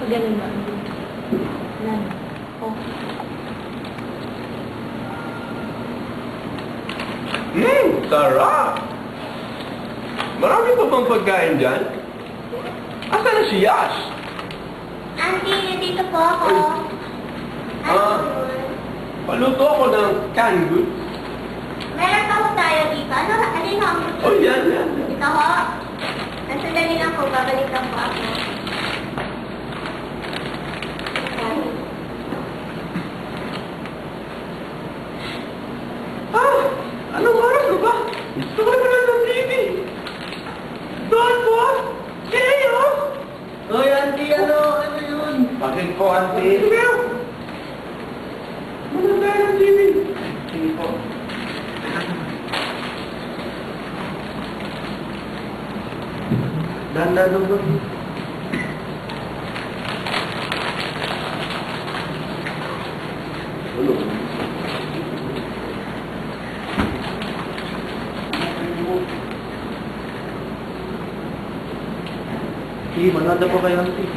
Ganun ba? Nan. Oh. Sarap! Marami pa bang pagkain dyan? Asa na si Yash? Auntie, nandito po ako. Paluto ako ng canned goods. Meron pa po tayo dito. Ano yung ang Oh, yan. Ito ho. Nasandali lang po, babalik lang po ako. Anong oras na ba? Gusto ko naman ng TV. Doon po? Kayo? Hoy, auntie, ano yun? Bakit po, auntie? Sige. Manood tayo ng TV. Sige po. Doon. Sige, manood na po kayo, auntie.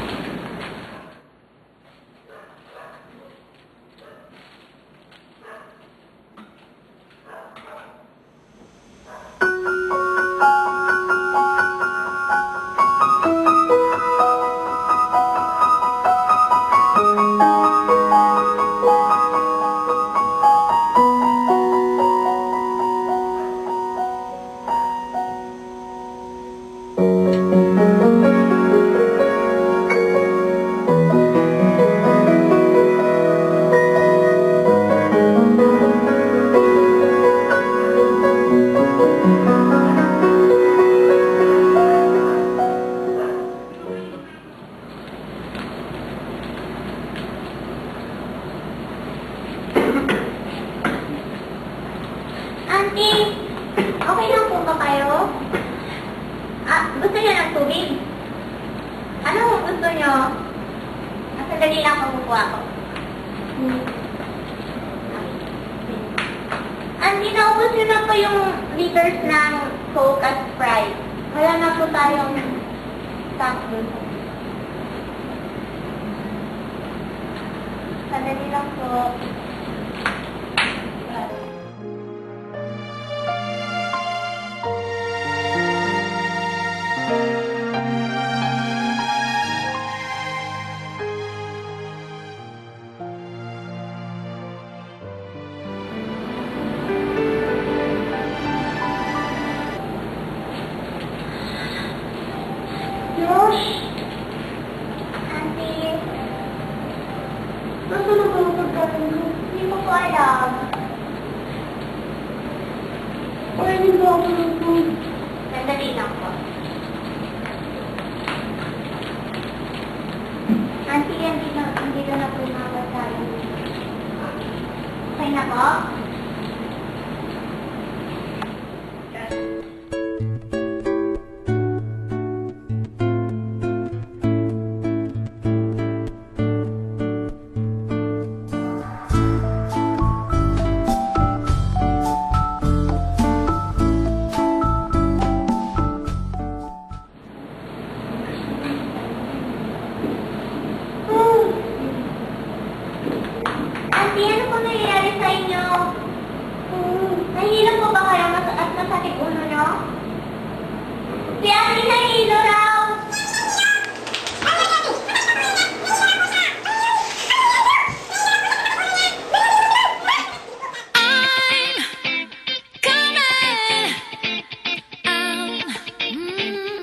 Auntie, okay lang po ba kayo? Gusto niyo ng tubig? Ano gusto niyo? Nasandali lang po ako. Auntie, naubos niyo na po yung liters ng Coke at Sprite. Wala na po tayong stock doon. Sandali lang po. Josh! Auntie! Nasaan na ba ang pagkain ko? Hindi ko po alam. Pwede ba ako ng food? Sandali lang po. Auntie, hindi na po yung mga pagkain. Okay na po? Auntie, ano po nangyayari sa inyo? Nahihilo po ba kayo at masakit ulo nyo? Si Auntie nahihilo raw!